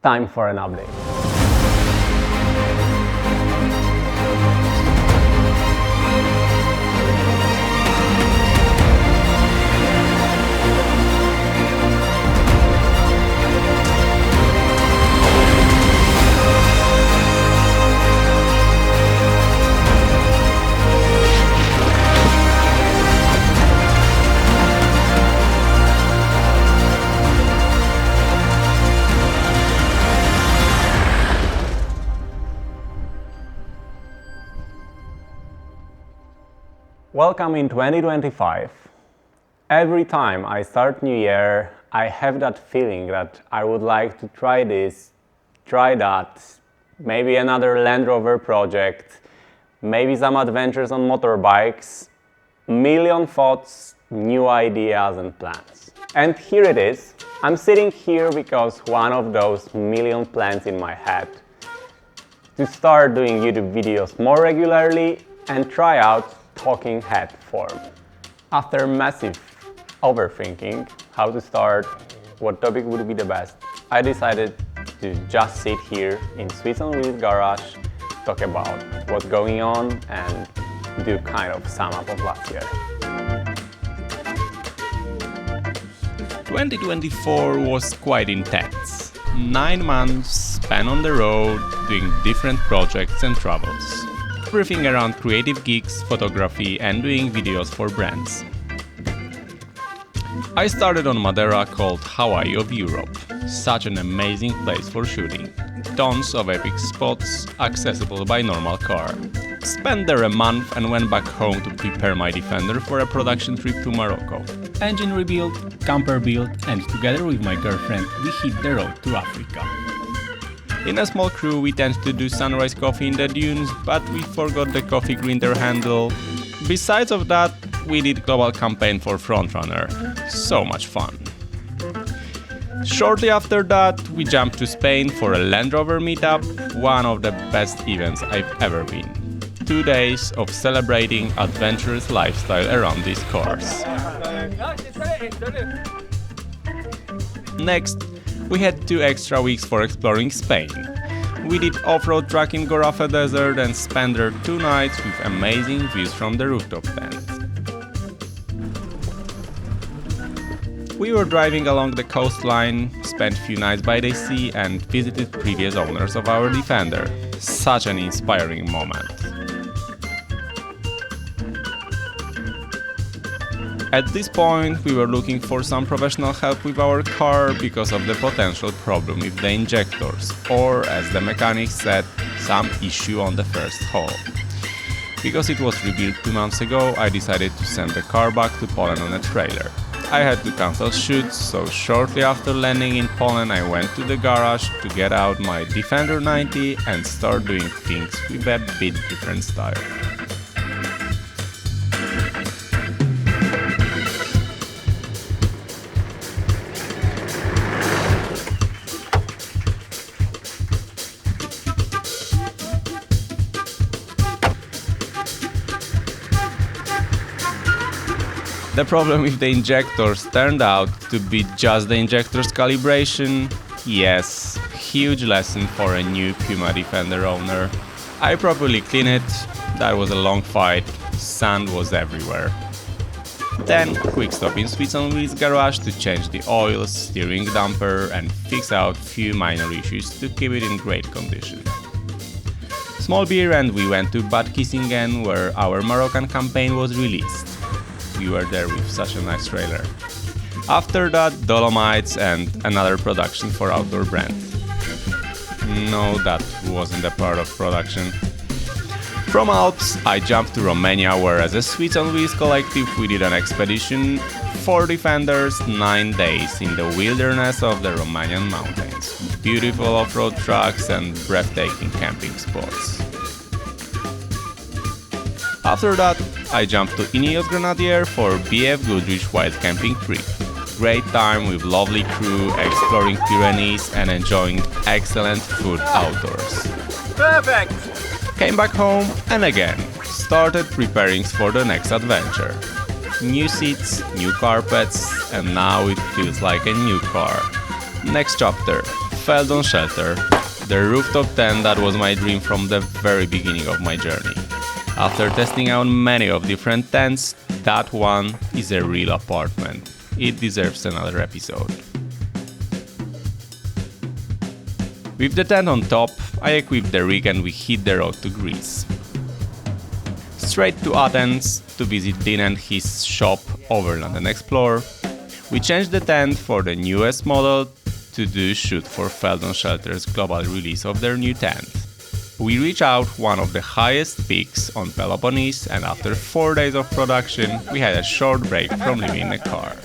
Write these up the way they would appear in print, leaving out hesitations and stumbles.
Time for an update. Welcome in 2025. Every time I start New Year, I have that feeling that I would like to try this, try that, maybe another Land Rover project, maybe some adventures on motorbikes, million thoughts, new ideas and plans. And here it is. I'm sitting here because one of those million plans in my head to start doing YouTube videos more regularly and try out talking head form. After massive overthinking how to start, what topic would be the best, I decided to just sit here in Switzerland's garage, talk about what's going on and do kind of sum up of last year. 2024 was quite intense. 9 months spent on the road doing different projects and travels. Everything around creative gigs, photography and doing videos for brands. I started on Madeira, called Hawaii of Europe. Such an amazing place for shooting. Tons of epic spots, accessible by normal car. Spent there a month and went back home to prepare my Defender for a production trip to Morocco. Engine rebuild, camper build, and together with my girlfriend we hit the road to Africa. In a small crew we tend to do sunrise coffee in the dunes, but we forgot the coffee grinder handle. Besides of that, we did global campaign for Frontrunner. So much fun. Shortly after that, we jumped to Spain for a Land Rover meetup, one of the best events I've ever been. 2 days of celebrating adventurous lifestyle around this course. Next, we had 2 extra weeks for exploring Spain. We did off-road track in Gorafe Desert and spent there 2 nights with amazing views from the rooftop tent. We were driving along the coastline, spent few nights by the sea and visited previous owners of our Defender. Such an inspiring moment. At this point, we were looking for some professional help with our car because of the potential problem with the injectors, or as the mechanic said, some issue on the first haul. Because it was rebuilt 2 months ago, I decided to send the car back to Poland on a trailer. I had to cancel shoots, so shortly after landing in Poland I went to the garage to get out my Defender 90 and start doing things with a bit different style. The problem with the injectors turned out to be just the injector's calibration. Yes, huge lesson for a new Puma Defender owner. I properly cleaned it, that was a long fight, sand was everywhere. Then, quick stop in Switzerland's garage to change the oil, steering damper and fix out few minor issues to keep it in great condition. Small beer and we went to Bad Kissingen where our Moroccan campaign was released. We were there with such a nice trailer. After that, Dolomites and another production for outdoor brand. No, that wasn't a part of production. From Alps, I jumped to Romania where as a Switzerland's collective we did an expedition, 4 Defenders, 9 days in the wilderness of the Romanian mountains. Beautiful off-road tracks and breathtaking camping spots. After that, I jumped to Ineos Grenadier for BF Goodrich Wild Camping Trip. Great time with lovely crew, exploring Pyrenees and enjoying excellent food outdoors. Perfect! Came back home and again, started preparing for the next adventure. New seats, new carpets, and now it feels like a new car. Next chapter, Feldon Shelter, the rooftop tent that was my dream from the very beginning of my journey. After testing out many of different tents, that one is a real apartment. It deserves another episode. With the tent on top, I equipped the rig and we hit the road to Greece. Straight to Athens to visit Dean and his shop Overland and Explore. We changed the tent for the newest model to do shoot for Feldon Shelter's global release of their new tent. We reached out one of the highest peaks on Peloponnese, and after 4 days of production, we had a short break from living in a car.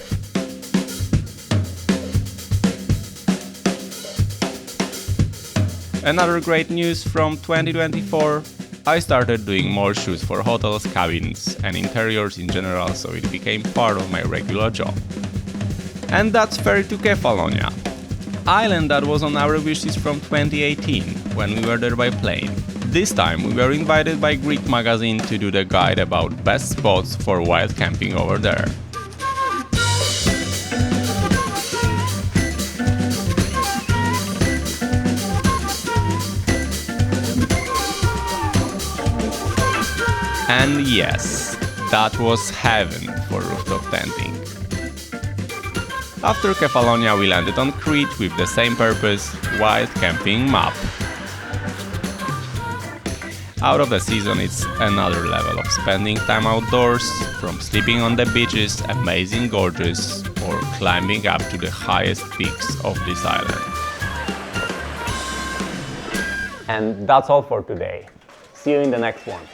Another great news from 2024, I started doing more shoots for hotels, cabins and interiors in general, so it became part of my regular job. And that's fair to Kefalonia, island that was on our wishlist from 2018, when we were there by plane. This time we were invited by Greek magazine to do the guide about best spots for wild camping over there. And yes, that was heaven for rooftop tenting. After Kefalonia we landed on Crete with the same purpose, wild camping map. Out of the season it's another level of spending time outdoors, from sleeping on the beaches, amazing gorges, or climbing up to the highest peaks of this island. And that's all for today. See you in the next one.